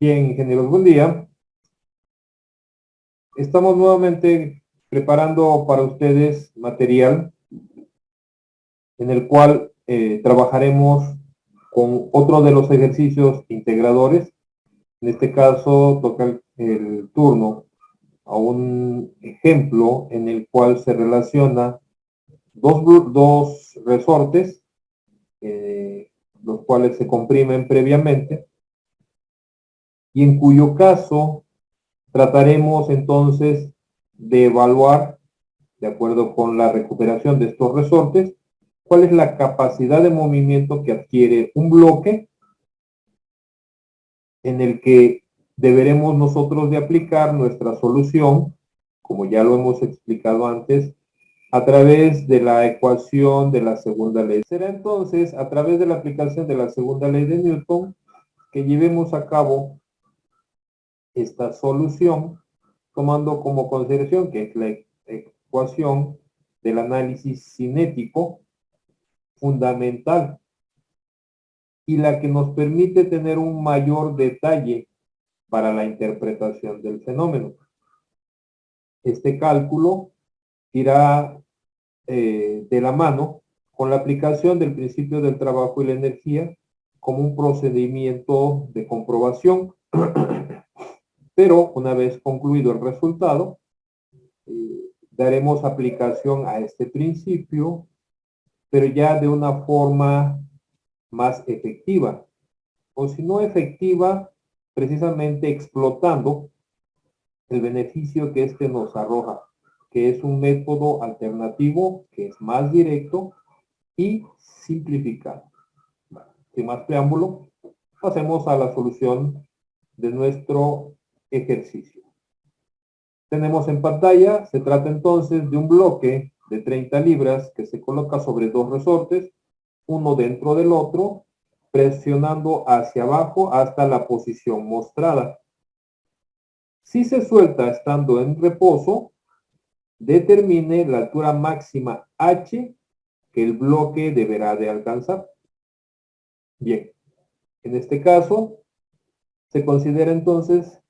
Bien, ingenieros, buen día. Estamos nuevamente preparando para ustedes material en el cual trabajaremos con otro de los ejercicios integradores. En este caso toca el turno a un ejemplo en el cual se relaciona dos resortes, los cuales se comprimen previamente, y en cuyo caso trataremos entonces de evaluar, de acuerdo con la recuperación de estos resortes, cuál es la capacidad de movimiento que adquiere un bloque en el que deberemos nosotros de aplicar nuestra solución, como ya lo hemos explicado antes, a través de la ecuación de la segunda ley. Será entonces a través de la aplicación de la segunda ley de Newton que llevemos a cabo esta solución, tomando como consideración que es la ecuación del análisis cinético fundamental y la que nos permite tener un mayor detalle para la interpretación del fenómeno. Este cálculo irá de la mano con la aplicación del principio del trabajo y la energía como un procedimiento de comprobación, pero una vez concluido el resultado, daremos aplicación a este principio, pero ya de una forma más efectiva, o si no efectiva, precisamente explotando el beneficio que este nos arroja, que es un método alternativo que es más directo y simplificado. Sin más preámbulo, pasemos a la solución de nuestro ejercicio. Tenemos en pantalla, se trata entonces de un bloque de 30 libras que se coloca sobre dos resortes, uno dentro del otro, presionando hacia abajo hasta la posición mostrada. Si se suelta estando en reposo, determine la altura máxima H que el bloque deberá de alcanzar. Bien, en este caso, se considera entonces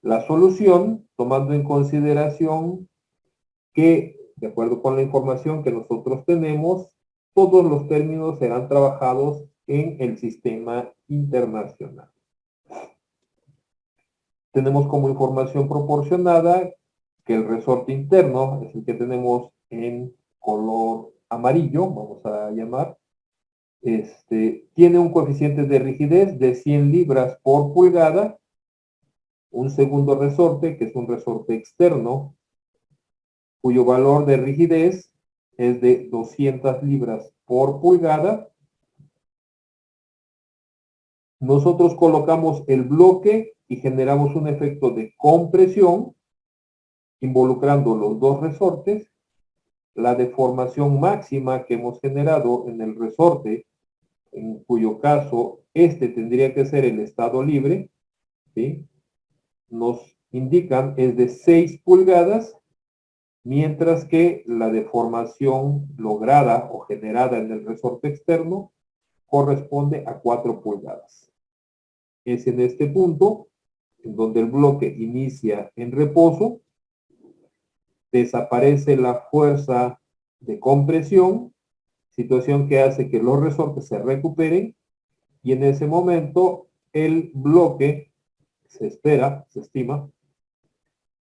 la solución, tomando en consideración que, de acuerdo con la información que nosotros tenemos, todos los términos serán trabajados en el sistema internacional. Tenemos como información proporcionada que el resorte interno es el que tenemos en color amarillo, vamos a llamar, tiene un coeficiente de rigidez de 100 libras por pulgada, un segundo resorte, que es un resorte externo, cuyo valor de rigidez es de 200 libras por pulgada. Nosotros colocamos el bloque y generamos un efecto de compresión, involucrando los dos resortes. La deformación máxima que hemos generado en el resorte, en cuyo caso este tendría que ser el estado libre, ¿sí?, nos indican es de 6 pulgadas, mientras que la deformación lograda o generada en el resorte externo corresponde a 4 pulgadas. Es en este punto en donde el bloque inicia en reposo, desaparece la fuerza de compresión, situación que hace que los resortes se recuperen, y en ese momento el bloque se estima,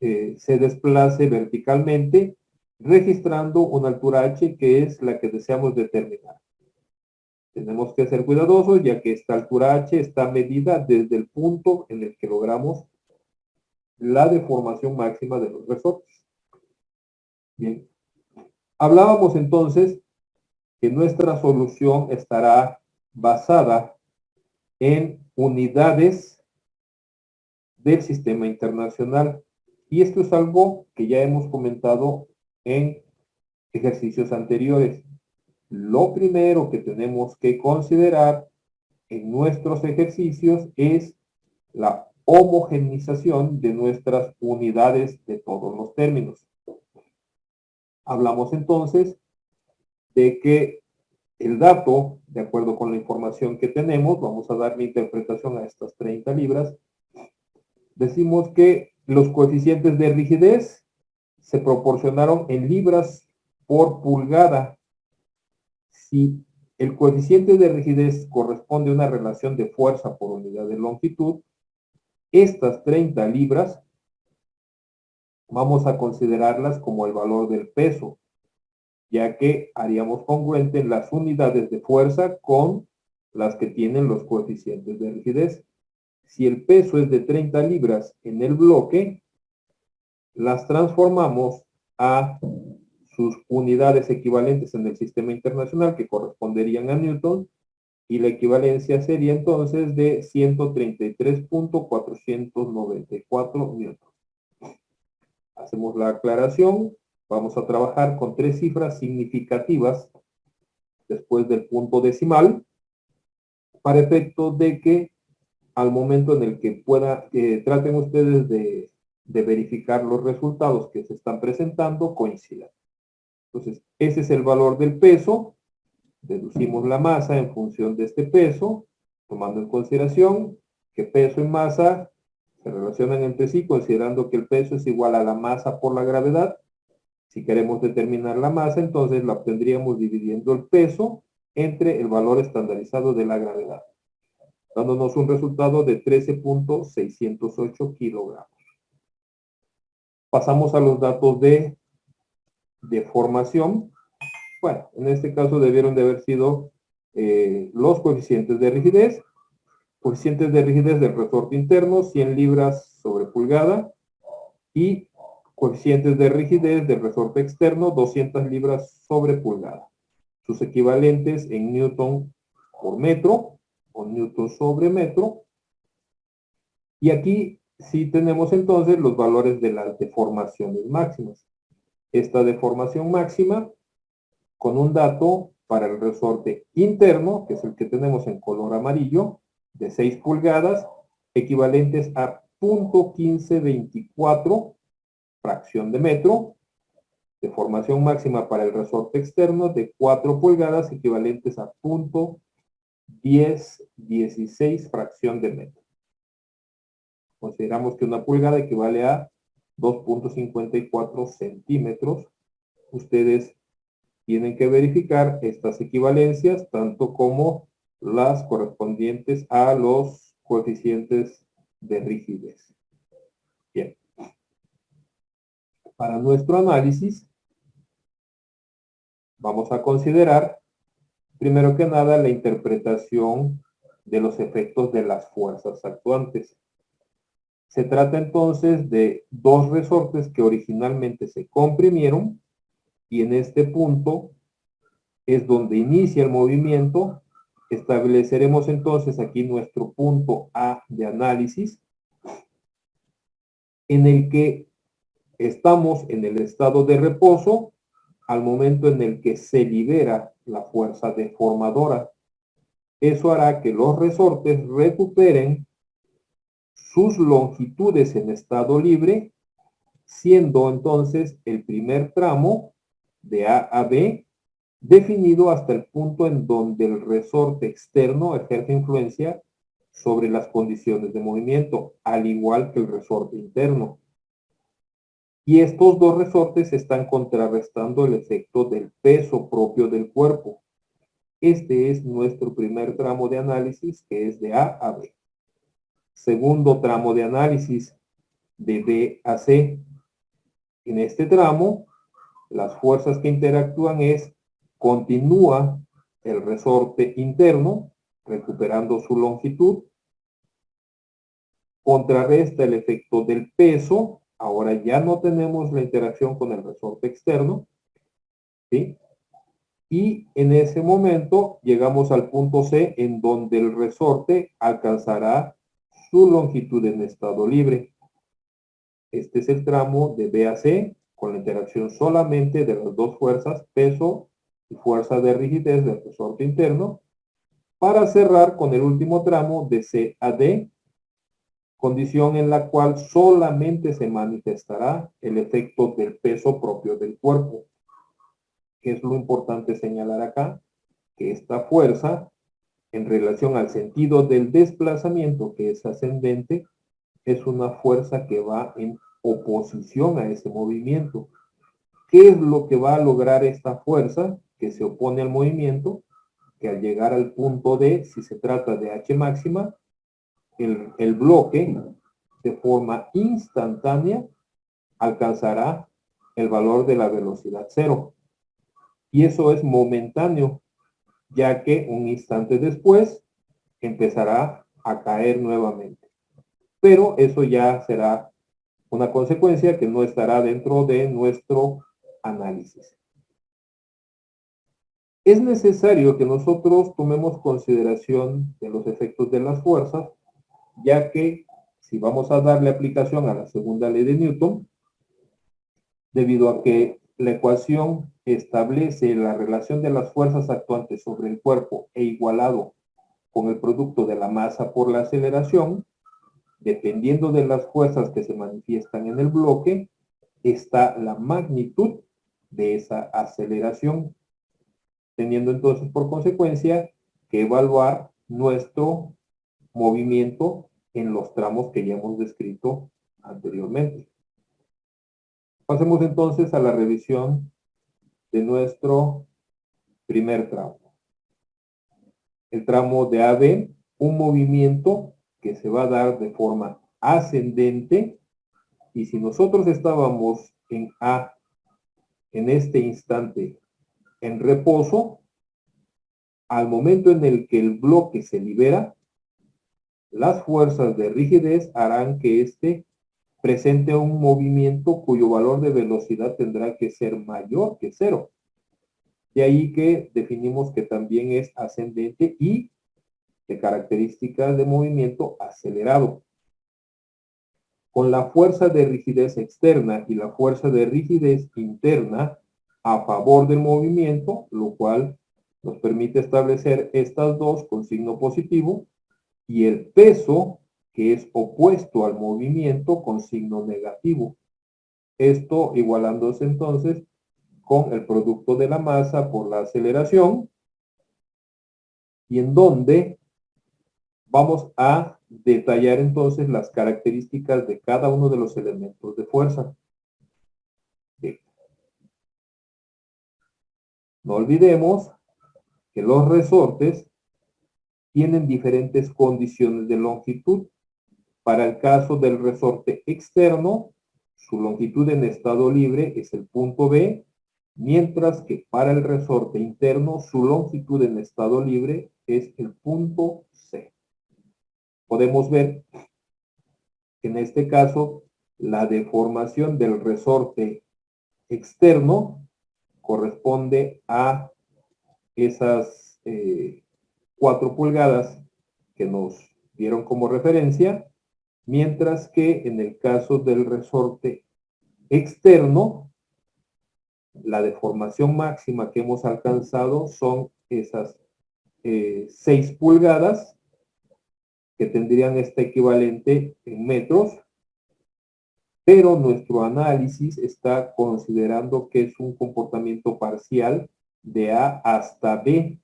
se desplace verticalmente, registrando una altura H que es la que deseamos determinar. Tenemos que ser cuidadosos, ya que esta altura H está medida desde el punto en el que logramos la deformación máxima de los resortes. Bien, hablábamos entonces que nuestra solución estará basada en unidades del sistema internacional. Y esto es algo que ya hemos comentado en ejercicios anteriores. Lo primero que tenemos que considerar en nuestros ejercicios es la homogeneización de nuestras unidades de todos los términos. Hablamos entonces de que el dato, de acuerdo con la información que tenemos, vamos a dar mi interpretación a estas 30 libras, decimos que los coeficientes de rigidez se proporcionaron en libras por pulgada. Si el coeficiente de rigidez corresponde a una relación de fuerza por unidad de longitud, estas 30 libras vamos a considerarlas como el valor del peso, ya que haríamos congruente las unidades de fuerza con las que tienen los coeficientes de rigidez. Si el peso es de 30 libras en el bloque, las transformamos a sus unidades equivalentes en el sistema internacional, que corresponderían a Newton, y la equivalencia sería entonces de 133.494 newton. Hacemos la aclaración. Vamos a trabajar con 3 cifras significativas después del punto decimal, para efecto de que al momento en el que traten ustedes de verificar los resultados que se están presentando, coincidan. Entonces, ese es el valor del peso. Deducimos la masa en función de este peso, tomando en consideración que peso y masa se relacionan entre sí, considerando que el peso es igual a la masa por la gravedad. Si queremos determinar la masa, entonces la obtendríamos dividiendo el peso entre el valor estandarizado de la gravedad, dándonos un resultado de 13.608 kilogramos. Pasamos a los datos de deformación. Bueno, en este caso debieron de haber sido los coeficientes de rigidez. Coeficientes de rigidez del resorte interno, 100 libras sobre pulgada. Y coeficientes de rigidez del resorte externo, 200 libras sobre pulgada. Sus equivalentes en newton por metro o newton sobre metro. Y aquí sí tenemos entonces los valores de las deformaciones máximas. Esta deformación máxima con un dato para el resorte interno, que es el que tenemos en color amarillo, de 6 pulgadas, equivalentes a 0.1524 fracción de metro. Deformación máxima para el resorte externo de 4 pulgadas, equivalentes a 0.1016 fracción de metro. Consideramos que una pulgada equivale a 2.54 centímetros. Ustedes tienen que verificar estas equivalencias, tanto como las correspondientes a los coeficientes de rigidez. Bien. Para nuestro análisis, vamos a considerar, primero que nada, la interpretación de los efectos de las fuerzas actuantes. Se trata entonces de dos resortes que originalmente se comprimieron, y en este punto es donde inicia el movimiento. Estableceremos entonces aquí nuestro punto A de análisis, en el que estamos en el estado de reposo al momento en el que se libera la fuerza deformadora. Eso hará que los resortes recuperen sus longitudes en estado libre, siendo entonces el primer tramo de A a B definido hasta el punto en donde el resorte externo ejerce influencia sobre las condiciones de movimiento, al igual que el resorte interno. Y estos dos resortes están contrarrestando el efecto del peso propio del cuerpo. Este es nuestro primer tramo de análisis, que es de A a B. Segundo tramo de análisis, de B a C. En este tramo, las fuerzas que interactúan continúa el resorte interno, recuperando su longitud, contrarresta el efecto del peso. Ahora ya no tenemos la interacción con el resorte externo, ¿sí? Y en ese momento llegamos al punto C, en donde el resorte alcanzará su longitud en estado libre. Este es el tramo de B a C, con la interacción solamente de las dos fuerzas, peso y fuerza de rigidez del resorte interno, para cerrar con el último tramo de C a D, condición en la cual solamente se manifestará el efecto del peso propio del cuerpo. ¿Qué es lo importante señalar acá? Que esta fuerza, en relación al sentido del desplazamiento, que es ascendente, es una fuerza que va en oposición a ese movimiento. ¿Qué es lo que va a lograr esta fuerza que se opone al movimiento? Que al llegar al punto D, si se trata de H máxima, el bloque de forma instantánea alcanzará el valor de la velocidad cero. Y eso es momentáneo, ya que un instante después empezará a caer nuevamente. Pero eso ya será una consecuencia que no estará dentro de nuestro análisis. Es necesario que nosotros tomemos consideración de los efectos de las fuerzas, ya que si vamos a darle aplicación a la segunda ley de Newton, debido a que la ecuación establece la relación de las fuerzas actuantes sobre el cuerpo e igualado con el producto de la masa por la aceleración, dependiendo de las fuerzas que se manifiestan en el bloque, está la magnitud de esa aceleración, teniendo entonces por consecuencia que evaluar nuestro movimiento en los tramos que ya hemos descrito anteriormente. Pasemos entonces a la revisión de nuestro primer tramo. El tramo de AB, un movimiento que se va a dar de forma ascendente, y si nosotros estábamos en A en este instante en reposo, al momento en el que el bloque se libera, las fuerzas de rigidez harán que éste presente un movimiento cuyo valor de velocidad tendrá que ser mayor que cero. De ahí que definimos que también es ascendente y de características de movimiento acelerado. Con la fuerza de rigidez externa y la fuerza de rigidez interna a favor del movimiento, lo cual nos permite establecer estas dos con signo positivo, y el peso, que es opuesto al movimiento, con signo negativo. Esto igualándose entonces con el producto de la masa por la aceleración, y en donde vamos a detallar entonces las características de cada uno de los elementos de fuerza. Bien. No olvidemos que los resortes tienen diferentes condiciones de longitud. Para el caso del resorte externo, su longitud en estado libre es el punto B, mientras que para el resorte interno, su longitud en estado libre es el punto C. Podemos ver que en este caso la deformación del resorte externo corresponde a esas 4 pulgadas que nos dieron como referencia, mientras que en el caso del resorte externo, la deformación máxima que hemos alcanzado son esas 6 pulgadas, que tendrían este equivalente en metros, pero nuestro análisis está considerando que es un comportamiento parcial de A hasta B.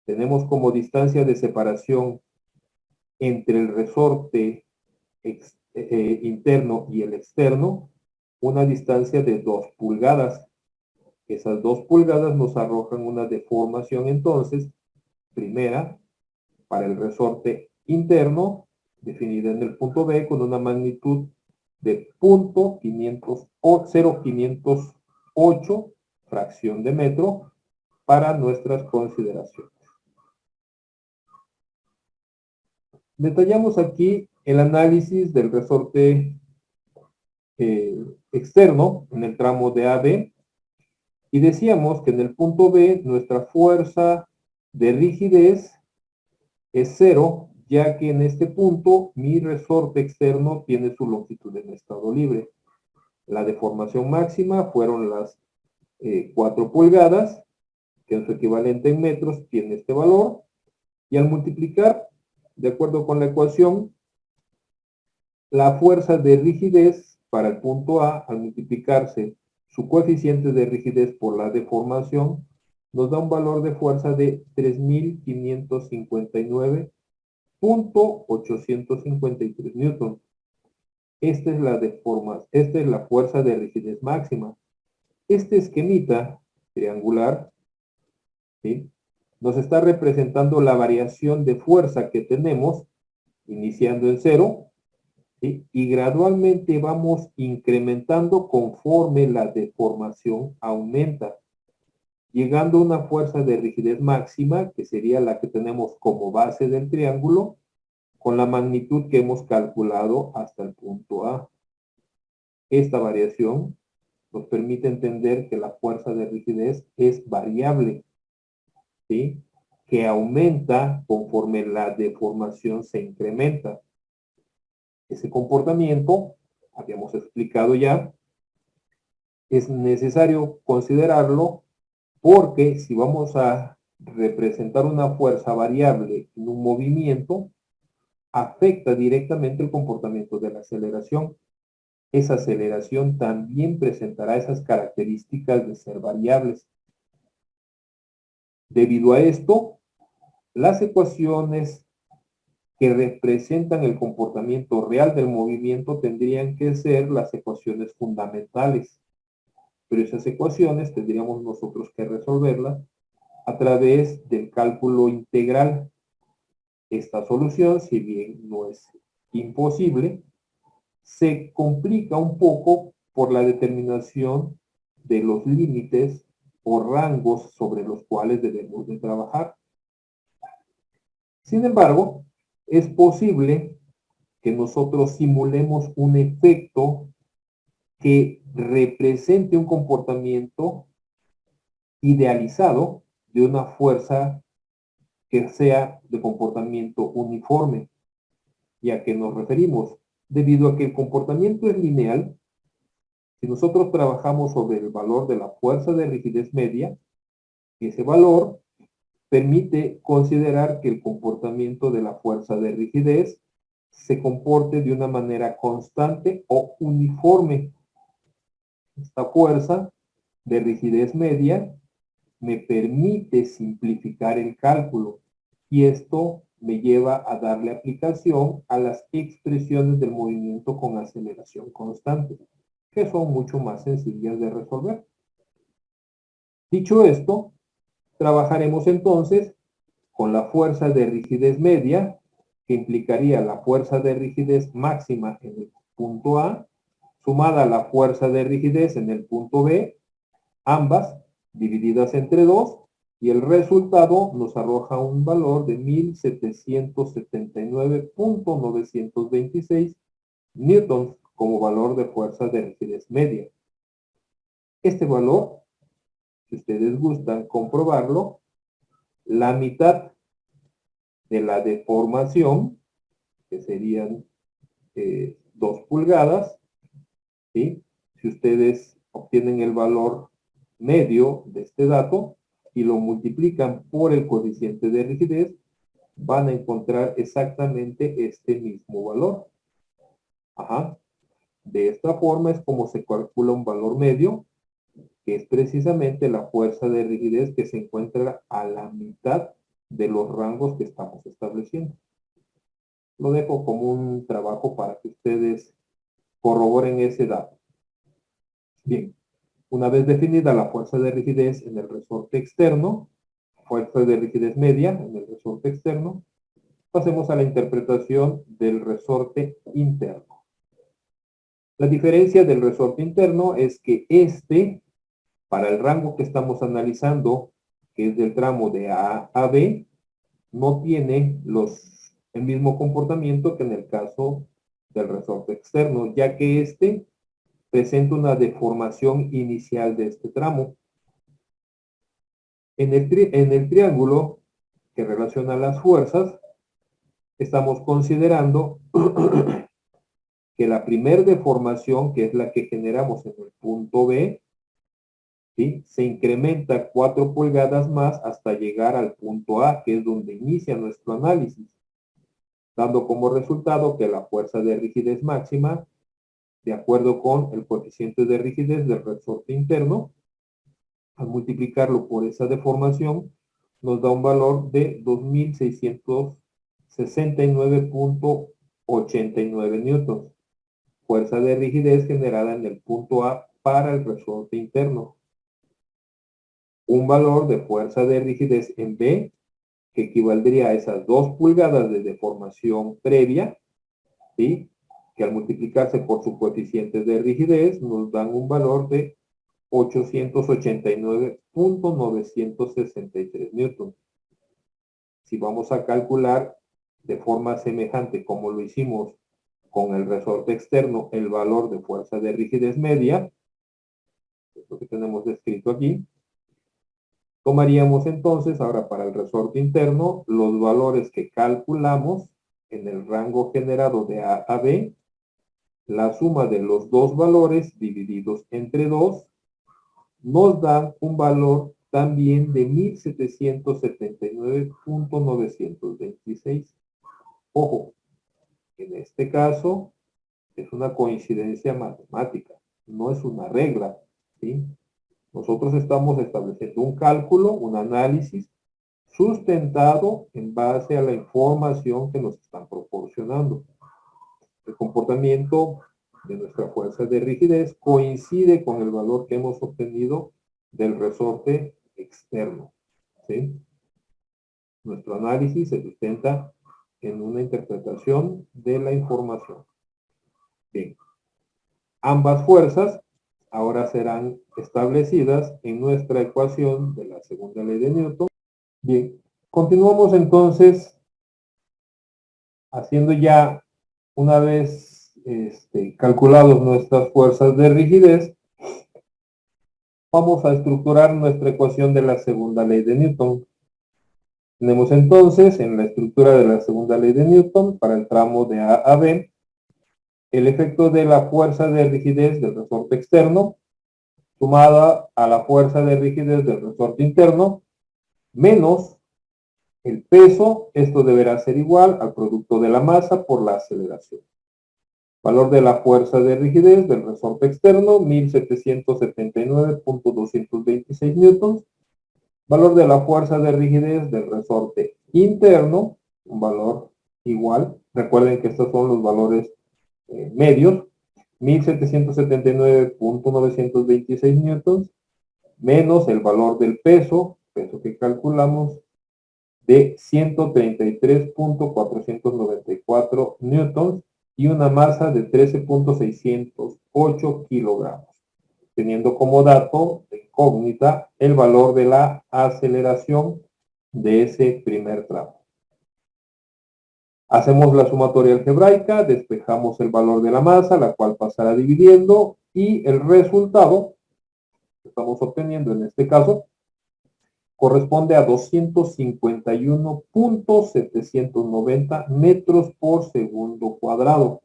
Tenemos como distancia de separación entre el resorte interno y el externo una distancia de 2 pulgadas. Esas 2 pulgadas nos arrojan una deformación entonces, primera, para el resorte interno, definida en el punto B con una magnitud de 0.508 fracción de metro para nuestras consideraciones. Detallamos aquí el análisis del resorte externo en el tramo de AB y decíamos que en el punto B nuestra fuerza de rigidez es 0, ya que en este punto mi resorte externo tiene su longitud en estado libre. La deformación máxima fueron las 4 pulgadas, que en su equivalente en metros tiene este valor, y al multiplicar, de acuerdo con la ecuación, la fuerza de rigidez para el punto A, al multiplicarse su coeficiente de rigidez por la deformación, nos da un valor de fuerza de 3.559.853 newtons. Esta es la fuerza de rigidez máxima. Este esquemita triangular, ¿sí?, nos está representando la variación de fuerza que tenemos, iniciando en 0, ¿sí?, y gradualmente vamos incrementando conforme la deformación aumenta, llegando a una fuerza de rigidez máxima, que sería la que tenemos como base del triángulo, con la magnitud que hemos calculado hasta el punto A. Esta variación nos permite entender que la fuerza de rigidez es variable, ¿sí?, que aumenta conforme la deformación se incrementa. Ese comportamiento, habíamos explicado ya, es necesario considerarlo porque si vamos a representar una fuerza variable en un movimiento, afecta directamente el comportamiento de la aceleración. Esa aceleración también presentará esas características de ser variables. Debido a esto, las ecuaciones que representan el comportamiento real del movimiento tendrían que ser las ecuaciones fundamentales. Pero esas ecuaciones tendríamos nosotros que resolverlas a través del cálculo integral. Esta solución, si bien no es imposible, se complica un poco por la determinación de los límites o rangos sobre los cuales debemos de trabajar. Sin embargo, es posible que nosotros simulemos un efecto que represente un comportamiento idealizado de una fuerza que sea de comportamiento uniforme. ¿Y a qué nos referimos? Debido a que el comportamiento es lineal, si nosotros trabajamos sobre el valor de la fuerza de rigidez media, ese valor permite considerar que el comportamiento de la fuerza de rigidez se comporte de una manera constante o uniforme. Esta fuerza de rigidez media me permite simplificar el cálculo y esto me lleva a darle aplicación a las expresiones del movimiento con aceleración constante, que son mucho más sencillas de resolver. Dicho esto, trabajaremos entonces con la fuerza de rigidez media, que implicaría la fuerza de rigidez máxima en el punto A, sumada a la fuerza de rigidez en el punto B, ambas divididas entre 2, y el resultado nos arroja un valor de 1779.926 newtons como valor de fuerza de rigidez media. Este valor, si ustedes gustan comprobarlo, la mitad de la deformación, que serían 2 pulgadas, ¿sí?, si ustedes obtienen el valor medio de este dato y lo multiplican por el coeficiente de rigidez, van a encontrar exactamente este mismo valor. De esta forma es como se calcula un valor medio, que es precisamente la fuerza de rigidez que se encuentra a la mitad de los rangos que estamos estableciendo. Lo dejo como un trabajo para que ustedes corroboren ese dato. Bien, una vez definida la fuerza de rigidez en el resorte externo, fuerza de rigidez media en el resorte externo, pasemos a la interpretación del resorte interno. La diferencia del resorte interno es que para el rango que estamos analizando, que es del tramo de A a B, no tiene el mismo comportamiento que en el caso del resorte externo, ya que presenta una deformación inicial de este tramo. En el triángulo que relaciona las fuerzas, estamos considerando que la primer deformación, que es la que generamos en el punto B, ¿sí?, se incrementa 4 pulgadas más hasta llegar al punto A, que es donde inicia nuestro análisis, dando como resultado que la fuerza de rigidez máxima, de acuerdo con el coeficiente de rigidez del resorte interno, al multiplicarlo por esa deformación, nos da un valor de 2.669.89 newtons. Fuerza de rigidez generada en el punto A para el resorte interno. Un valor de fuerza de rigidez en B, que equivaldría a esas 2 pulgadas de deformación previa, ¿sí?, que al multiplicarse por su coeficiente de rigidez nos dan un valor de 889.963 newtons. Si vamos a calcular de forma semejante como lo hicimos con el resorte externo el valor de fuerza de rigidez media, es lo que tenemos descrito aquí, tomaríamos entonces ahora para el resorte interno los valores que calculamos en el rango generado de A a B, la suma de los dos valores divididos entre 2, nos dan un valor también de 1779.926. Ojo, en este caso es una coincidencia matemática, no es una regla, ¿sí? Nosotros estamos estableciendo un cálculo, un análisis sustentado en base a la información que nos están proporcionando. El comportamiento de nuestra fuerza de rigidez coincide con el valor que hemos obtenido del resorte externo, ¿sí? Nuestro análisis se sustenta en una interpretación de la información. Bien, ambas fuerzas ahora serán establecidas en nuestra ecuación de la segunda ley de Newton. Bien, continuamos entonces haciendo ya, una vez calculados nuestras fuerzas de rigidez, vamos a estructurar nuestra ecuación de la segunda ley de Newton. Tenemos entonces en la estructura de la segunda ley de Newton para el tramo de A a B el efecto de la fuerza de rigidez del resorte externo sumada a la fuerza de rigidez del resorte interno menos el peso. Esto deberá ser igual al producto de la masa por la aceleración. Valor de la fuerza de rigidez del resorte externo, 1779.226 newtons. Valor de la fuerza de rigidez del resorte interno, un valor igual. Recuerden que estos son los valores medios, 1779.926 newtons, menos el valor del peso que calculamos, de 133.494 newtons, y una masa de 13.608 kilogramos, teniendo como dato de incógnita el valor de la aceleración de ese primer tramo. Hacemos la sumatoria algebraica, despejamos el valor de la masa, la cual pasará dividiendo, y el resultado que estamos obteniendo en este caso corresponde a 251.790 metros por segundo cuadrado.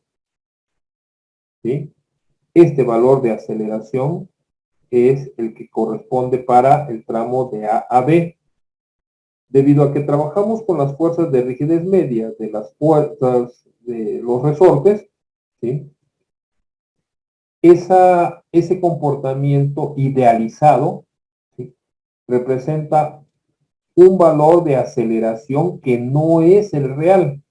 ¿Sí? Este valor de aceleración es el que corresponde para el tramo de A a B. Debido a que trabajamos con las fuerzas de rigidez media de las fuerzas de los resortes, ¿sí?, ese comportamiento idealizado, ¿sí?, representa un valor de aceleración que no es el real.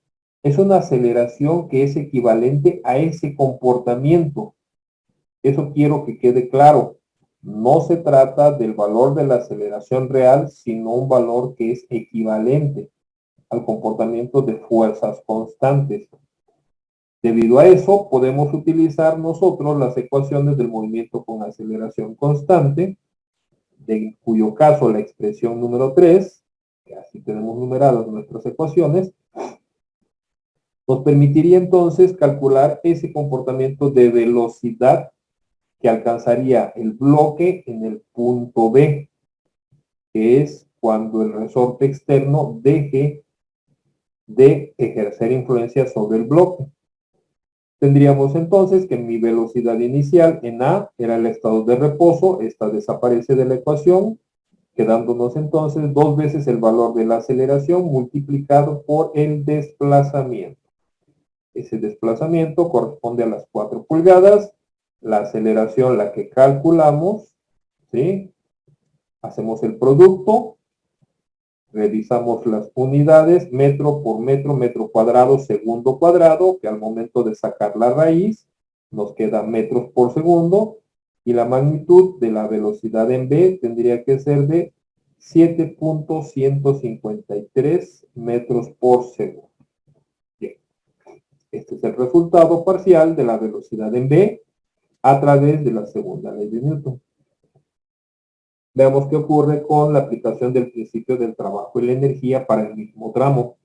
Es una aceleración que es equivalente a ese comportamiento. Eso quiero que quede claro. No se trata del valor de la aceleración real, sino un valor que es equivalente al comportamiento de fuerzas constantes. Debido a eso, podemos utilizar nosotros las ecuaciones del movimiento con aceleración constante, en cuyo caso la expresión número 3, que así tenemos numeradas nuestras ecuaciones, nos permitiría entonces calcular ese comportamiento de velocidad que alcanzaría el bloque en el punto B, que es cuando el resorte externo deje de ejercer influencia sobre el bloque. Tendríamos entonces que mi velocidad inicial en A era el estado de reposo, esta desaparece de la ecuación, quedándonos entonces 2 veces el valor de la aceleración multiplicado por el desplazamiento. Ese desplazamiento corresponde a las 4 pulgadas, la aceleración la que calculamos, ¿sí? Hacemos el producto, revisamos las unidades, metro por metro, metro cuadrado, segundo cuadrado, que al momento de sacar la raíz nos queda metros por segundo, y la magnitud de la velocidad en B tendría que ser de 7.153 metros por segundo. Bien, este es el resultado parcial de la velocidad en B a través de la segunda ley de Newton. Veamos qué ocurre con la aplicación del principio del trabajo y la energía para el mismo tramo.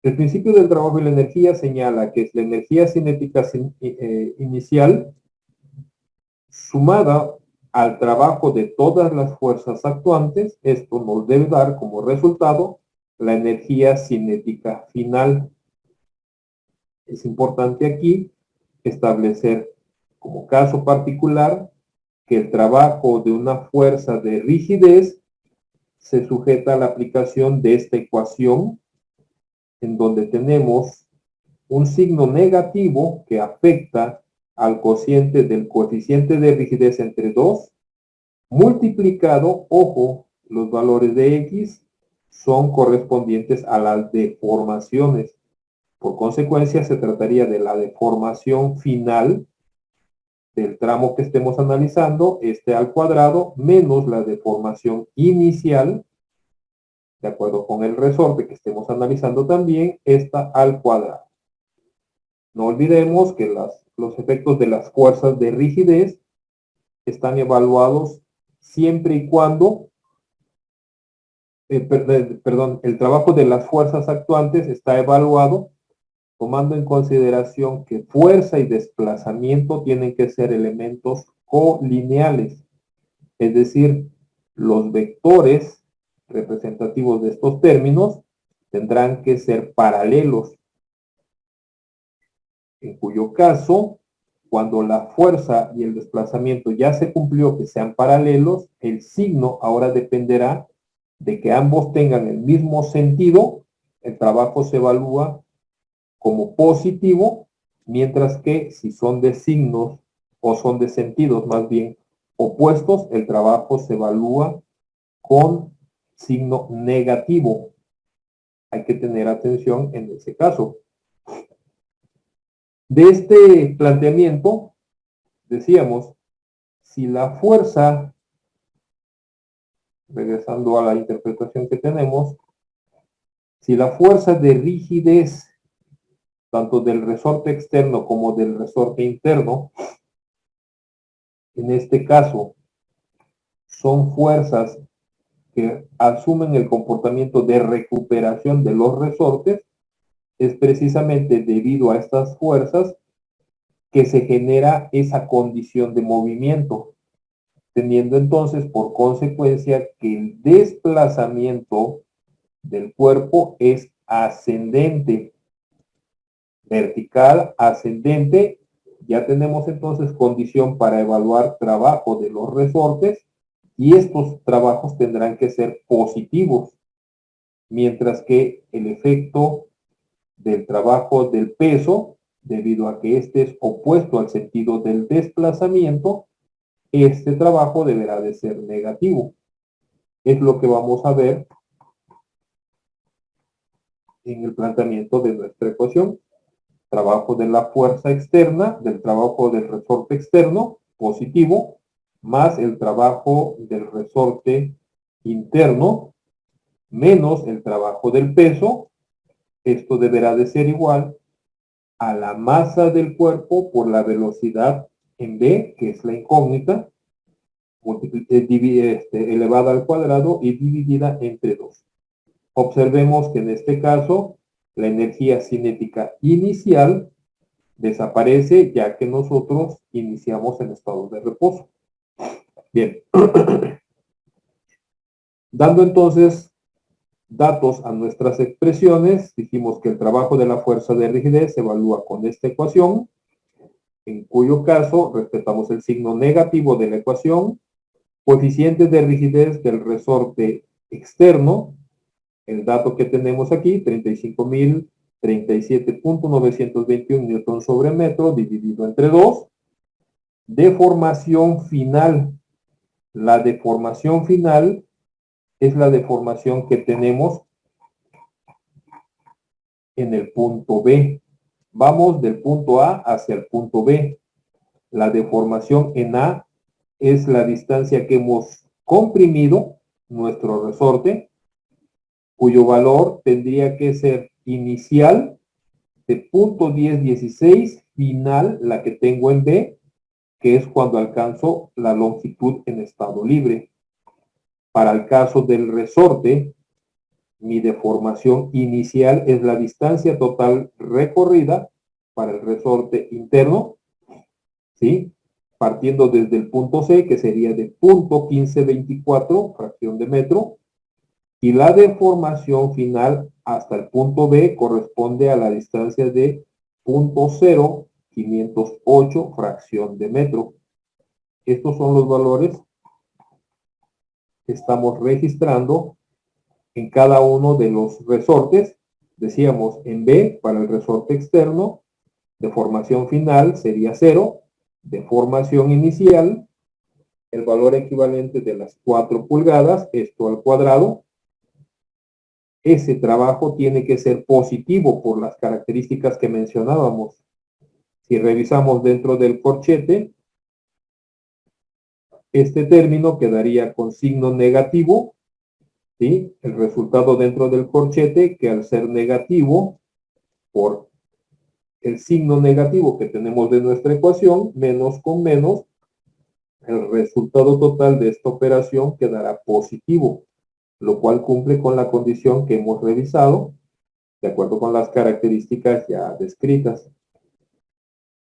El principio del trabajo y la energía señala que es la energía cinética inicial sumada al trabajo de todas las fuerzas actuantes. Esto nos debe dar como resultado la energía cinética final. Es importante aquí establecer como caso particular que el trabajo de una fuerza de rigidez se sujeta a la aplicación de esta ecuación, en donde tenemos un signo negativo que afecta al cociente del coeficiente de rigidez entre 2, multiplicado, ojo, los valores de X son correspondientes a las deformaciones. Por consecuencia, se trataría de la deformación final del tramo que estemos analizando, este al cuadrado, menos la deformación inicial, de acuerdo con el resorte que estemos analizando también, esta al cuadrado. No olvidemos que los efectos de las fuerzas de rigidez están evaluados siempre y cuando, el trabajo de las fuerzas actuantes está evaluado tomando en consideración que fuerza y desplazamiento tienen que ser elementos colineales, es decir, los vectores representativos de estos términos tendrán que ser paralelos, en cuyo caso, cuando la fuerza y el desplazamiento ya se cumplió que sean paralelos, el signo ahora dependerá de que ambos tengan el mismo sentido, el trabajo se evalúa como positivo, mientras que si son de signos o son de sentidos más bien opuestos, el trabajo se evalúa con signo negativo. Hay que tener atención en ese caso. De este planteamiento, decíamos, si la fuerza, regresando a la interpretación que tenemos, si la fuerza de rigidez tanto del resorte externo como del resorte interno, en este caso, son fuerzas que asumen el comportamiento de recuperación de los resortes, es precisamente debido a estas fuerzas que se genera esa condición de movimiento, teniendo entonces por consecuencia que el desplazamiento del cuerpo es ascendente, vertical, ascendente. Ya tenemos entonces condición para evaluar trabajo de los resortes y estos trabajos tendrán que ser positivos, mientras que el efecto del trabajo del peso, debido a que este es opuesto al sentido del desplazamiento, este trabajo deberá de ser negativo. Es lo que vamos a ver en el planteamiento de nuestra ecuación. Trabajo de la fuerza externa, del trabajo del resorte externo, positivo, más el trabajo del resorte interno, menos el trabajo del peso. Esto deberá de ser igual a la masa del cuerpo por la velocidad en B, que es la incógnita, elevada al cuadrado y dividida entre 2. Observemos que en este caso la energía cinética inicial desaparece ya que nosotros iniciamos en estado de reposo. Bien. Dando entonces datos a nuestras expresiones. Dijimos que el trabajo de la fuerza de rigidez se evalúa con esta ecuación, en cuyo caso respetamos el signo negativo de la ecuación, coeficiente de rigidez del resorte externo, el dato que tenemos aquí, 35.037.921 newton sobre metro dividido entre 2. Deformación final. La deformación final es la deformación que tenemos en el punto B. Vamos del punto A hacia el punto B. La deformación en A es la distancia que hemos comprimido nuestro resorte, cuyo valor tendría que ser inicial de punto 1016, final la que tengo en B, que es cuando alcanzo la longitud en estado libre. Para el caso del resorte, mi deformación inicial es la distancia total recorrida para el resorte interno, ¿sí? Partiendo desde el punto C, que sería de punto 1524, fracción de metro, y la deformación final hasta el punto B corresponde a la distancia de punto 0,508, fracción de metro. Estos son los valores que estamos registrando en cada uno de los resortes. Decíamos en B, para el resorte externo, deformación final sería 0, deformación inicial, el valor equivalente de las 4 pulgadas, esto al cuadrado. Ese trabajo tiene que ser positivo por las características que mencionábamos. Si revisamos dentro del corchete, este término quedaría con signo negativo, ¿sí? El resultado dentro del corchete, que al ser negativo, por el signo negativo que tenemos de nuestra ecuación, menos con menos, el resultado total de esta operación quedará positivo, lo cual cumple con la condición que hemos revisado, de acuerdo con las características ya descritas.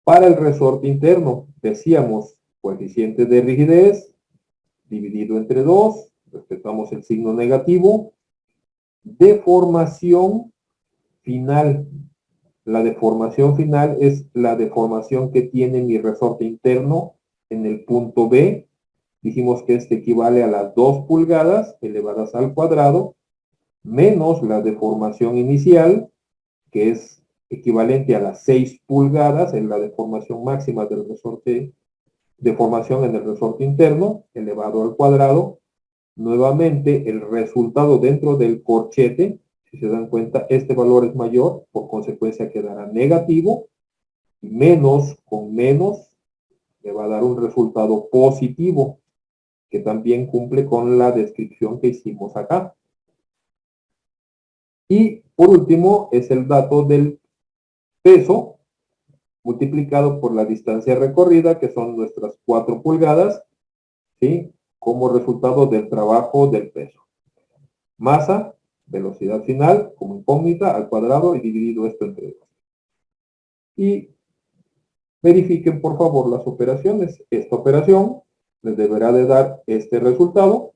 Para el resorte interno, decíamos, coeficiente de rigidez dividido entre 2, respetamos el signo negativo. Deformación final. La deformación final es la deformación que tiene mi resorte interno en el punto B. Dijimos que este equivale a las 2 pulgadas elevadas al cuadrado, menos la deformación inicial, que es equivalente a las 6 pulgadas en la deformación máxima del resorte, deformación en el resorte interno, elevado al cuadrado. Nuevamente, el resultado dentro del corchete, si se dan cuenta, este valor es mayor, por consecuencia quedará negativo, menos con menos le va a dar un resultado positivo, que también cumple con la descripción que hicimos acá. Y por último, es el dato del peso multiplicado por la distancia recorrida, que son nuestras 4 pulgadas, ¿sí? Como resultado del trabajo del peso. Masa, velocidad final, como incógnita, al cuadrado y dividido esto entre 2. Y verifiquen, por favor, las operaciones. Esta operación les deberá de dar este resultado,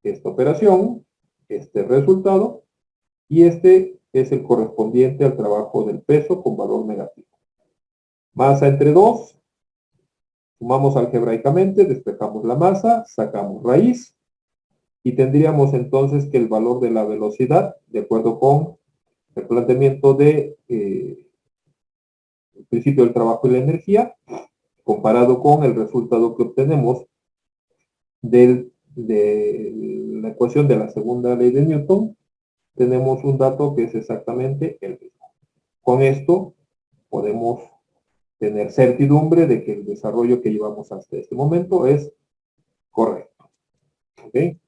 esta operación, este resultado, y este es el correspondiente al trabajo del peso con valor negativo. Masa entre 2, sumamos algebraicamente, despejamos la masa, sacamos raíz, y tendríamos entonces que el valor de la velocidad, de acuerdo con el planteamiento de el principio del trabajo y la energía, comparado con el resultado que obtenemos de la ecuación de la segunda ley de Newton, tenemos un dato que es exactamente el mismo. Con esto podemos tener certidumbre de que el desarrollo que llevamos hasta este momento es correcto. ¿Okay?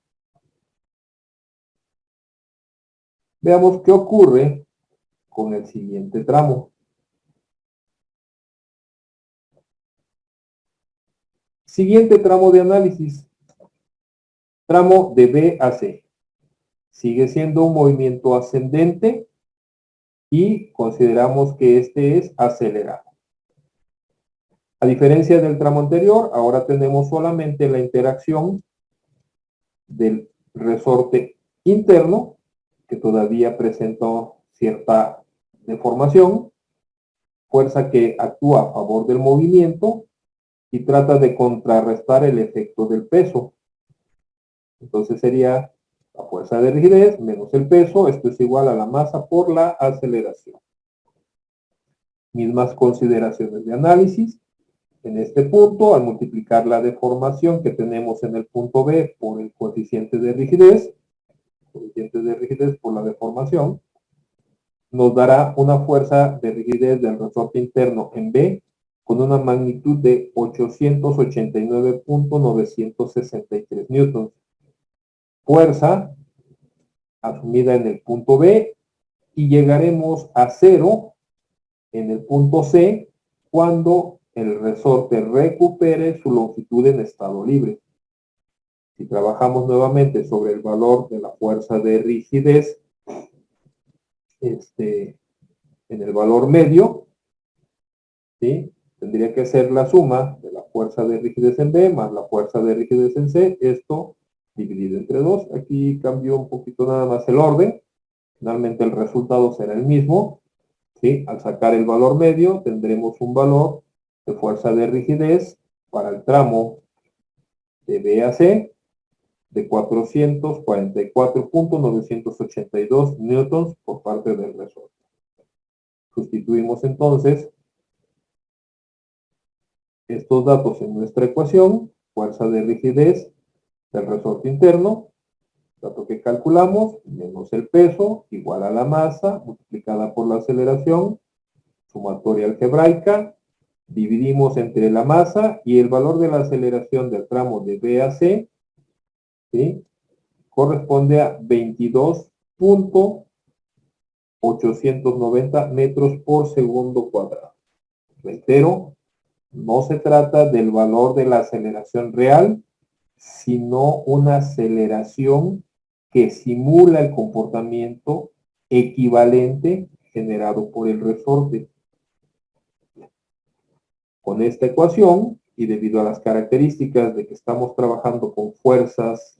Veamos qué ocurre con el siguiente tramo. Siguiente tramo de análisis. Tramo de B a C. Sigue siendo un movimiento ascendente y consideramos que este es acelerado. A diferencia del tramo anterior, ahora tenemos solamente la interacción del resorte interno que todavía presenta cierta deformación, fuerza que actúa a favor del movimiento y trata de contrarrestar el efecto del peso. Entonces sería la fuerza de rigidez menos el peso, esto es igual a la masa por la aceleración. Mismas consideraciones de análisis. En este punto, al multiplicar la deformación que tenemos en el punto B por el coeficiente de rigidez por la deformación, nos dará una fuerza de rigidez del resorte interno en B con una magnitud de 889.963 newtons. Fuerza asumida en el punto B y llegaremos a 0 en el punto C cuando el resorte recupere su longitud en estado libre. Si trabajamos nuevamente sobre el valor de la fuerza de rigidez en el valor medio, ¿sí? Tendría que ser la suma de la fuerza de rigidez en B más la fuerza de rigidez en C, esto dividido entre 2. Aquí cambió un poquito nada más el orden. Finalmente el resultado será el mismo, ¿sí? Al sacar el valor medio tendremos un valor de fuerza de rigidez para el tramo de B a C de 444.982 newtons por parte del resorte. Sustituimos entonces estos datos en nuestra ecuación, fuerza de rigidez del resorte interno, dato que calculamos, menos el peso, igual a la masa, multiplicada por la aceleración, sumatoria algebraica, dividimos entre la masa y el valor de la aceleración del tramo de B a C, ¿sí? Corresponde a 22.890 metros por segundo cuadrado. Reitero, no se trata del valor de la aceleración real, sino una aceleración que simula el comportamiento equivalente generado por el resorte. Con esta ecuación, y debido a las características de que estamos trabajando con fuerzas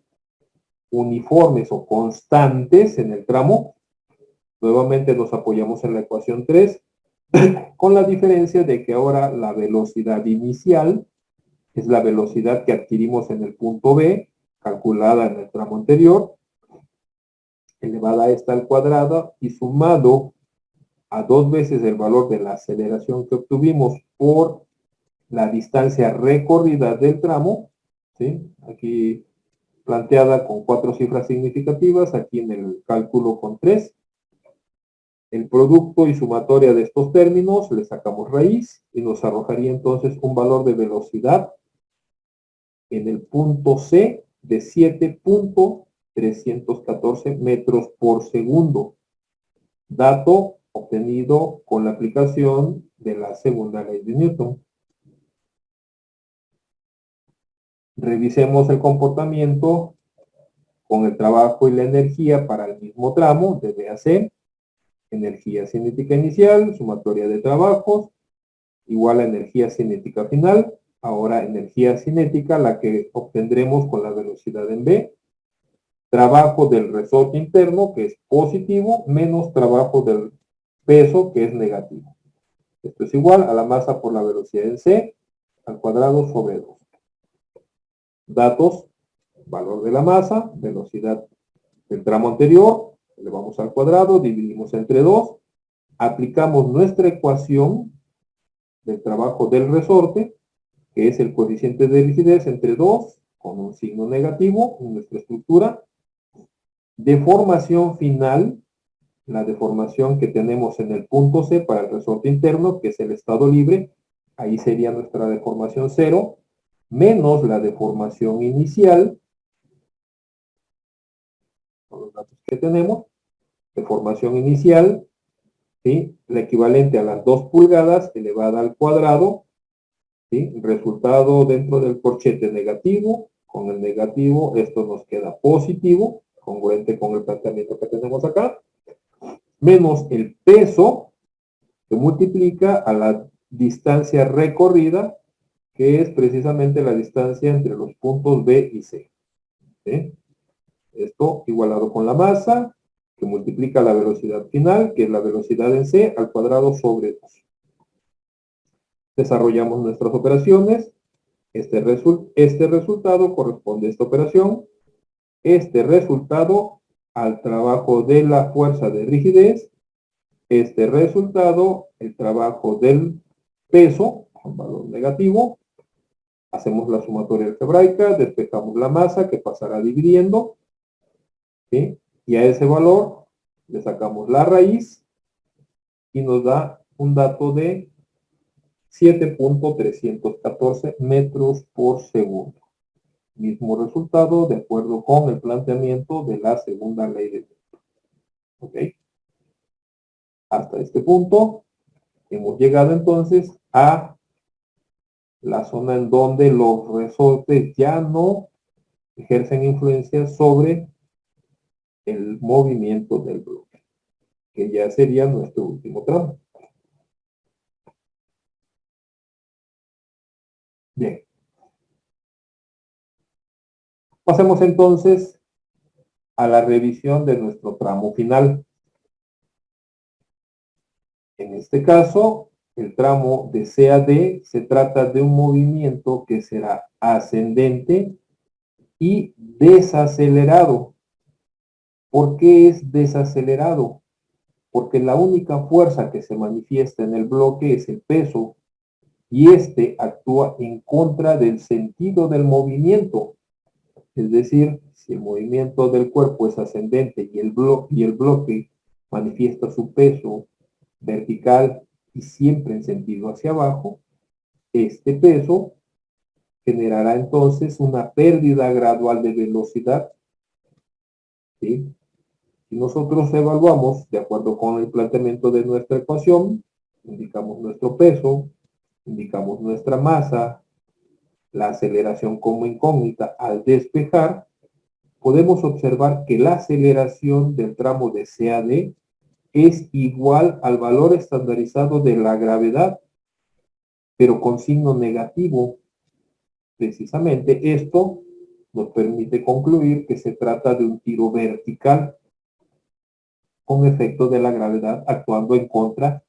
uniformes o constantes en el tramo, nuevamente nos apoyamos en la ecuación 3, con la diferencia de que ahora la velocidad inicial es la velocidad que adquirimos en el punto B, calculada en el tramo anterior, elevada a esta al cuadrado y sumado a 2 veces el valor de la aceleración que obtuvimos por la distancia recorrida del tramo, ¿sí? Aquí planteada con 4 cifras significativas, aquí en el cálculo con 3. El producto y sumatoria de estos términos le sacamos raíz y nos arrojaría entonces un valor de velocidad en el punto C de 7.314 metros por segundo. Dato obtenido con la aplicación de la segunda ley de Newton. Revisemos el comportamiento con el trabajo y la energía para el mismo tramo de B a C. Energía cinética inicial, sumatoria de trabajos, igual a energía cinética final. Ahora energía cinética, la que obtendremos con la velocidad en B. Trabajo del resorte interno, que es positivo, menos trabajo del peso, que es negativo. Esto es igual a la masa por la velocidad en C, al cuadrado sobre 2. Datos, valor de la masa, velocidad del tramo anterior, elevamos al cuadrado, dividimos entre 2, aplicamos nuestra ecuación del trabajo del resorte, que es el coeficiente de rigidez entre 2, con un signo negativo en nuestra estructura. Deformación final, la deformación que tenemos en el punto C para el resorte interno, que es el estado libre, ahí sería nuestra deformación 0, menos la deformación inicial, con los datos que tenemos, deformación inicial, ¿sí? La equivalente a las 2 pulgadas elevada al cuadrado, ¿sí? Resultado dentro del corchete negativo, con el negativo esto nos queda positivo, congruente con el planteamiento que tenemos acá, menos el peso que multiplica a la distancia recorrida, que es precisamente la distancia entre los puntos B y C. ¿Sí? Esto igualado con la masa, que multiplica la velocidad final, que es la velocidad en c, al cuadrado sobre 2. Desarrollamos nuestras operaciones. Este resultado corresponde a esta operación. Este resultado al trabajo de la fuerza de rigidez. Este resultado, el trabajo del peso, un valor negativo. Hacemos la sumatoria algebraica, despejamos la masa que pasará dividiendo, ¿sí? Y a ese valor le sacamos la raíz y nos da un dato de 7.314 metros por segundo. Mismo resultado de acuerdo con el planteamiento de la segunda ley de Newton. ¿Ok? Hasta este punto hemos llegado entonces a la zona en donde los resortes ya no ejercen influencia sobre el movimiento del bloque, que ya sería nuestro último tramo. Bien. Pasemos entonces a la revisión de nuestro tramo final. En este caso, el tramo de C a D se trata de un movimiento que será ascendente y desacelerado. ¿Por qué es desacelerado? Porque la única fuerza que se manifiesta en el bloque es el peso y este actúa en contra del sentido del movimiento. Es decir, si el movimiento del cuerpo es ascendente y el bloque manifiesta su peso vertical y siempre en sentido hacia abajo, este peso generará entonces una pérdida gradual de velocidad. ¿Sí? Si nosotros evaluamos de acuerdo con el planteamiento de nuestra ecuación, indicamos nuestro peso, indicamos nuestra masa, la aceleración como incógnita al despejar, podemos observar que la aceleración del tramo de C a D es igual al valor estandarizado de la gravedad, pero con signo negativo. Precisamente esto nos permite concluir que se trata de un tiro vertical con efecto de la gravedad actuando en contra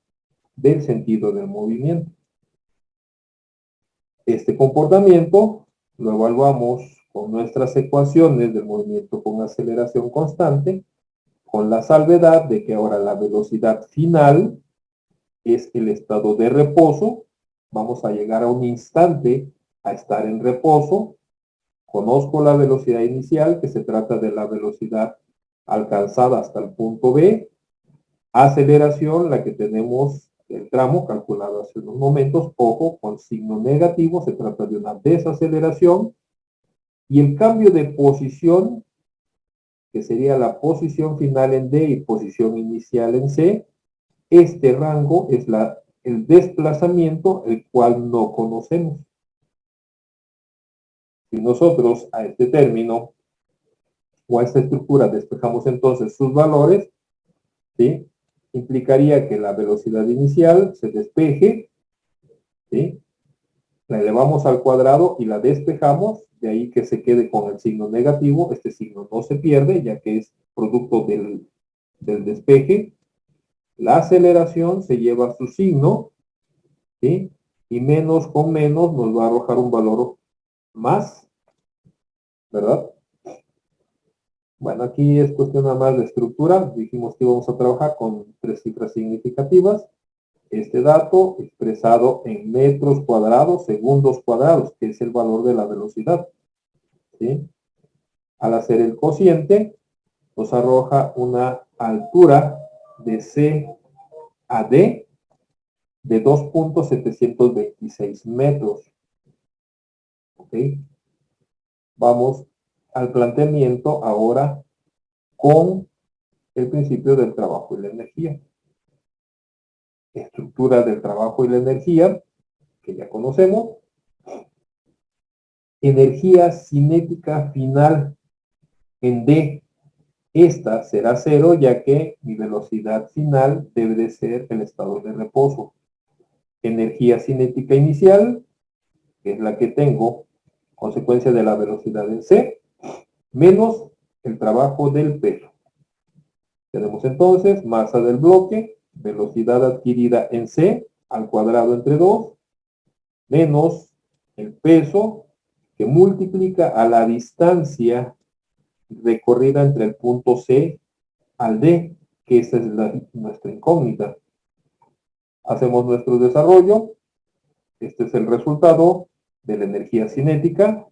del sentido del movimiento. Este comportamiento lo evaluamos con nuestras ecuaciones del movimiento con aceleración constante, con la salvedad de que ahora la velocidad final es el estado de reposo. Vamos a llegar a un instante a estar en reposo. Conozco la velocidad inicial, que se trata de la velocidad alcanzada hasta el punto B. Aceleración, la que tenemos del tramo calculado hace unos momentos. Ojo, con signo negativo, se trata de una desaceleración. Y el cambio de posición, que sería la posición final en D y posición inicial en C, este rango es el desplazamiento, el cual no conocemos. Si nosotros a este término o a esta estructura despejamos entonces sus valores, ¿sí? Implicaría que la velocidad inicial se despeje, ¿sí? La elevamos al cuadrado y la despejamos, de ahí que se quede con el signo negativo. Este signo no se pierde, ya que es producto del despeje. La aceleración se lleva su signo, ¿sí? Y menos con menos nos va a arrojar un valor más, ¿verdad? Bueno, aquí es cuestión nada más de estructura. Dijimos que íbamos a trabajar con 3 cifras significativas. Este dato expresado en metros cuadrados, segundos cuadrados, que es el valor de la velocidad, ¿sí? Al hacer el cociente, nos arroja una altura de C a D de 2.726 metros. ¿Ok? Vamos al planteamiento ahora con el principio del trabajo y la energía. Estructura del trabajo y la energía, que ya conocemos. Energía cinética final en D. Esta será 0, ya que mi velocidad final debe de ser el estado de reposo. Energía cinética inicial, que es la que tengo, consecuencia de la velocidad en C, menos el trabajo del peso. Tenemos entonces masa del bloque, velocidad adquirida en C al cuadrado entre 2, menos el peso que multiplica a la distancia recorrida entre el punto C al D, que esa es nuestra incógnita. Hacemos nuestro desarrollo. Este es el resultado de la energía cinética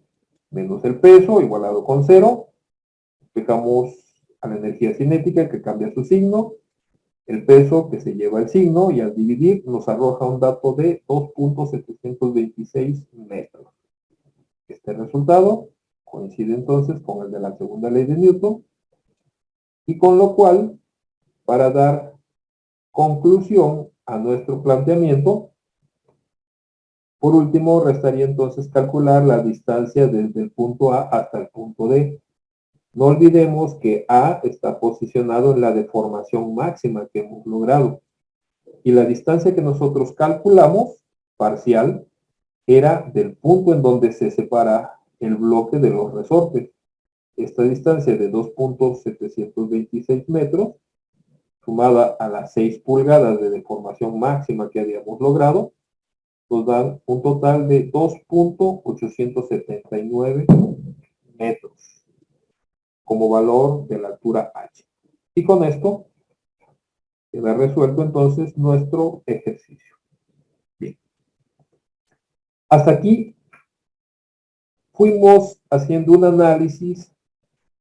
menos el peso igualado con 0. Dejamos a la energía cinética que cambia su signo, el peso que se lleva el signo y al dividir nos arroja un dato de 2.726 metros. Este resultado coincide entonces con el de la segunda ley de Newton y con lo cual, para dar conclusión a nuestro planteamiento, por último restaría entonces calcular la distancia desde el punto A hasta el punto D. No olvidemos que A está posicionado en la deformación máxima que hemos logrado y la distancia que nosotros calculamos, parcial, era del punto en donde se separa el bloque de los resortes. Esta distancia de 2.726 metros, sumada a las 6 pulgadas de deformación máxima que habíamos logrado, nos dan un total de 2.879 metros como valor de la altura H. Y con esto queda resuelto entonces nuestro ejercicio. Bien. Hasta aquí fuimos haciendo un análisis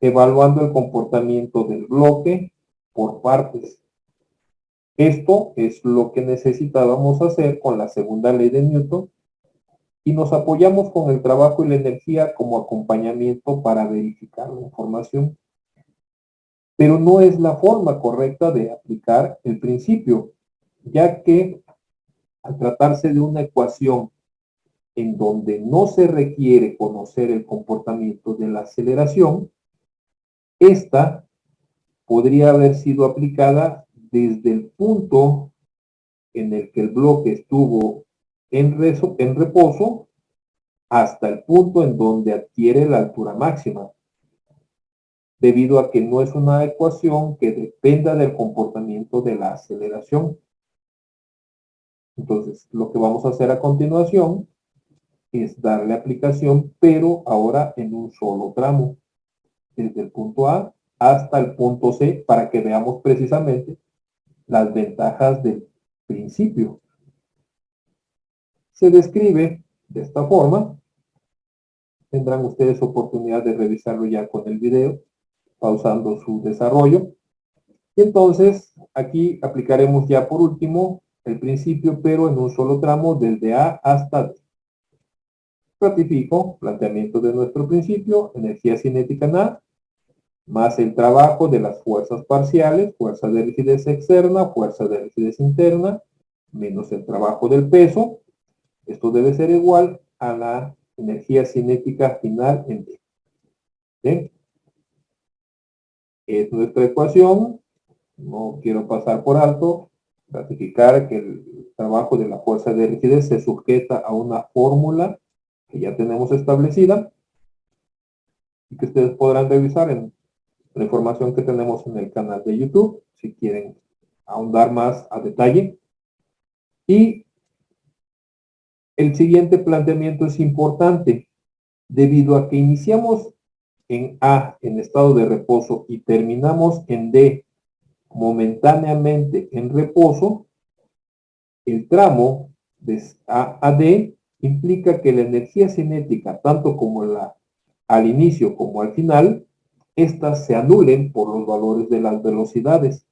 evaluando el comportamiento del bloque por partes. Esto es lo que necesitábamos hacer con la segunda ley de Newton y nos apoyamos con el trabajo y la energía como acompañamiento para verificar la información. Pero no es la forma correcta de aplicar el principio, ya que al tratarse de una ecuación en donde no se requiere conocer el comportamiento de la aceleración, esta podría haber sido aplicada desde el punto en el que el bloque estuvo en reposo hasta el punto en donde adquiere la altura máxima, debido a que no es una ecuación que dependa del comportamiento de la aceleración. Entonces, lo que vamos a hacer a continuación es darle aplicación, pero ahora en un solo tramo, desde el punto A hasta el punto C, para que veamos precisamente las ventajas del principio. Se describe de esta forma. Tendrán ustedes oportunidad de revisarlo ya con el video, pausando su desarrollo. Y entonces, aquí aplicaremos ya por último el principio, pero en un solo tramo, desde A hasta D. Ratifico, planteamiento de nuestro principio, energía cinética en A, más el trabajo de las fuerzas parciales, fuerza de rigidez externa, fuerza de rigidez interna, menos el trabajo del peso. Esto debe ser igual a la energía cinética final en D. ¿Bien? Es nuestra ecuación. No quiero pasar por alto, ratificar que el trabajo de la fuerza de rigidez se sujeta a una fórmula que ya tenemos establecida y que ustedes podrán revisar en la información que tenemos en el canal de YouTube, si quieren ahondar más a detalle. Y el siguiente planteamiento es importante, debido a que iniciamos en A, en estado de reposo, y terminamos en D, momentáneamente en reposo. El tramo de A a D implica que la energía cinética, tanto como al inicio como al final, estas se anulen por los valores de las velocidades,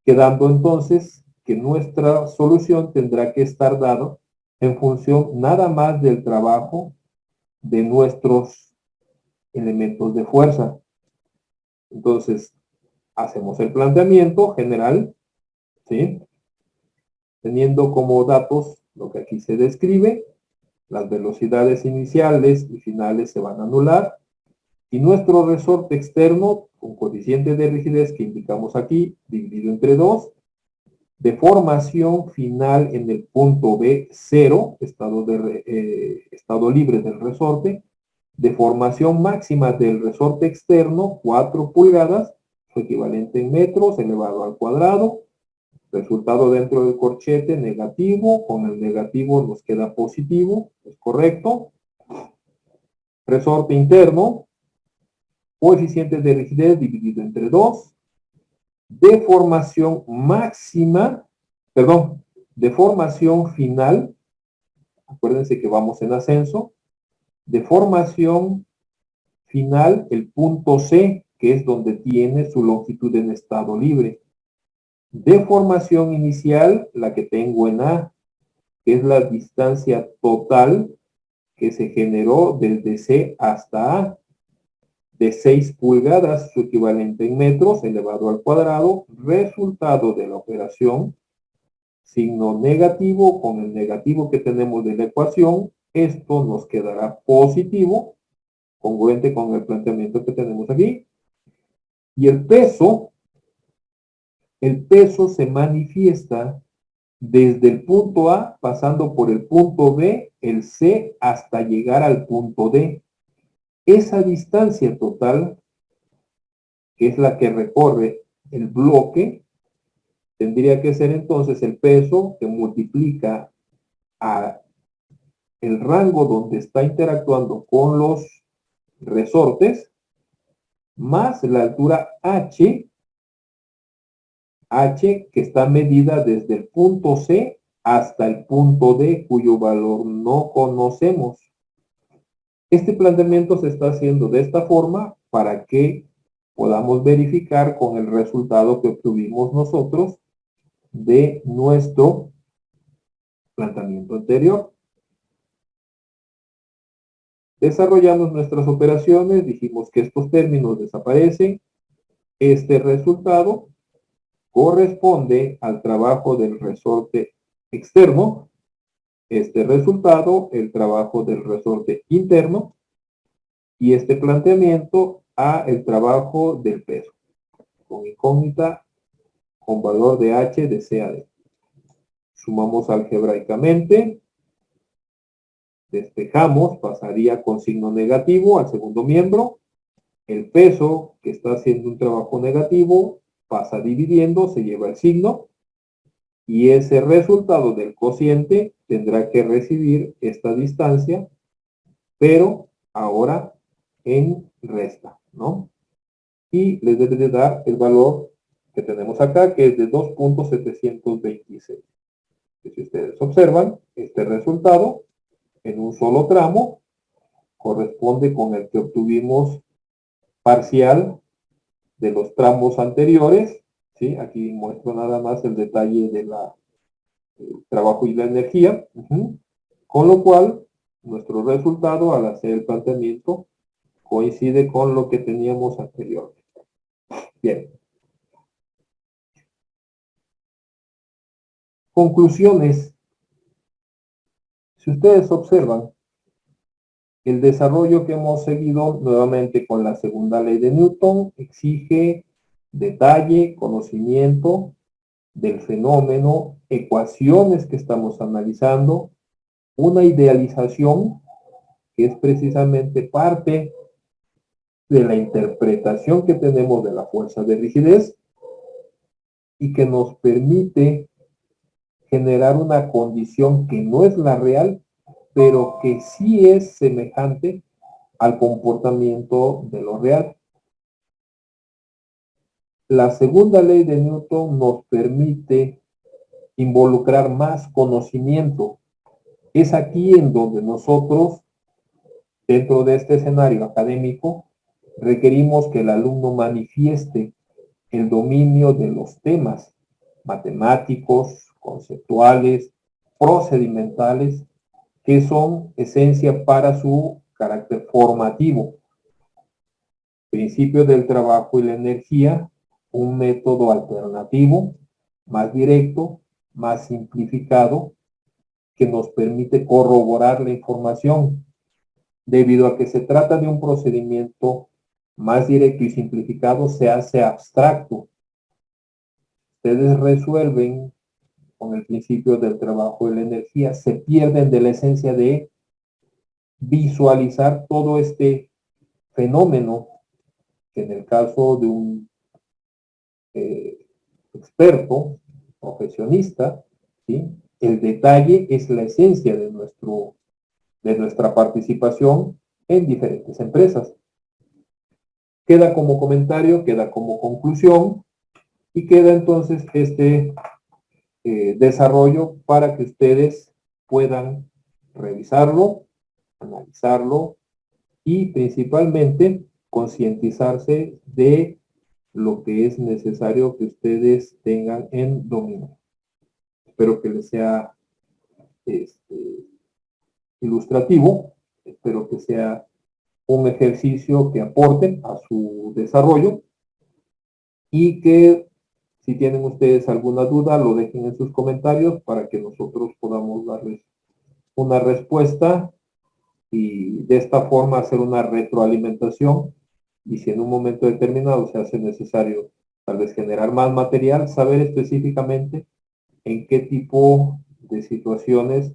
quedando entonces que nuestra solución tendrá que estar dada en función nada más del trabajo de nuestros elementos de fuerza. Entonces, hacemos el planteamiento general, ¿sí? Teniendo como datos lo que aquí se describe, las velocidades iniciales y finales se van a anular, y nuestro resorte externo, con coeficiente de rigidez que indicamos aquí, dividido entre 2, deformación final en el punto B, 0, estado libre del resorte, deformación máxima del resorte externo, 4 pulgadas, su equivalente en metros elevado al cuadrado. Resultado dentro del corchete negativo, con el negativo nos queda positivo, es correcto. Resorte interno, coeficiente de rigidez dividido entre 2. Deformación máxima, perdón, deformación final, acuérdense que vamos en ascenso. Deformación final, el punto C, que es donde tiene su longitud en estado libre. Deformación inicial, la que tengo en A, que es la distancia total que se generó desde C hasta A, de 6 pulgadas, su equivalente en metros elevado al cuadrado. Resultado de la operación, signo negativo con el negativo que tenemos de la ecuación, esto nos quedará positivo, congruente con el planteamiento que tenemos aquí. Y el peso se manifiesta desde el punto A, pasando por el punto B, el C, hasta llegar al punto D. Esa distancia total, que es la que recorre el bloque, tendría que ser entonces el peso que multiplica a el rango donde está interactuando con los resortes, más la altura H que está medida desde el punto C hasta el punto D, cuyo valor no conocemos. Este planteamiento se está haciendo de esta forma para que podamos verificar con el resultado que obtuvimos nosotros de nuestro planteamiento anterior. Desarrollamos nuestras operaciones, dijimos que estos términos desaparecen. Este resultado corresponde al trabajo del resorte externo. Este resultado, el trabajo del resorte interno. Y este planteamiento a el trabajo del peso, con incógnita, con valor de H de C a D. Sumamos algebraicamente. Despejamos, pasaría con signo negativo al segundo miembro. El peso, que está haciendo un trabajo negativo, pasa dividiendo, se lleva el signo. Y ese resultado del cociente tendrá que recibir esta distancia, pero ahora en resta, ¿no? Y les debe de dar el valor que tenemos acá, que es de 2.726. Si ustedes observan, este resultado en un solo tramo corresponde con el que obtuvimos parcial de los tramos anteriores, ¿sí? Aquí muestro nada más el detalle del trabajo y la energía, con lo cual nuestro resultado al hacer el planteamiento coincide con lo que teníamos anteriormente. Bien. Conclusiones. Si ustedes observan, el desarrollo que hemos seguido nuevamente con la segunda ley de Newton exige detalle, conocimiento del fenómeno, ecuaciones que estamos analizando, una idealización que es precisamente parte de la interpretación que tenemos de la fuerza de rigidez y que nos permite generar una condición que no es la real, pero que sí es semejante al comportamiento de lo real. La segunda ley de Newton nos permite involucrar más conocimiento. Es aquí en donde nosotros, dentro de este escenario académico, requerimos que el alumno manifieste el dominio de los temas matemáticos, conceptuales, procedimentales, que son esencia para su carácter formativo. Principio del trabajo y la energía, un método alternativo, más directo, más simplificado, que nos permite corroborar la información, debido a que se trata de un procedimiento más directo y simplificado, se hace abstracto. Ustedes resuelven con el principio del trabajo y la energía, se pierden de la esencia de visualizar todo este fenómeno, que en el caso de un experto, profesionista, ¿sí? El detalle es la esencia de nuestra participación en diferentes empresas. Queda como comentario, queda como conclusión y queda entonces este desarrollo para que ustedes puedan revisarlo, analizarlo y principalmente concientizarse de lo que es necesario que ustedes tengan en dominio. Espero que les sea ilustrativo, espero que sea un ejercicio que aporte a su desarrollo y que si tienen ustedes alguna duda lo dejen en sus comentarios para que nosotros podamos darles una respuesta y de esta forma hacer una retroalimentación y si en un momento determinado se hace necesario tal vez generar más material, saber específicamente en qué tipo de situaciones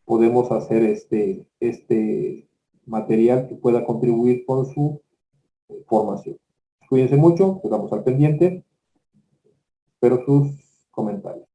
podemos hacer este material que pueda contribuir con su formación. Cuídense mucho, quedamos al pendiente. Espero sus comentarios.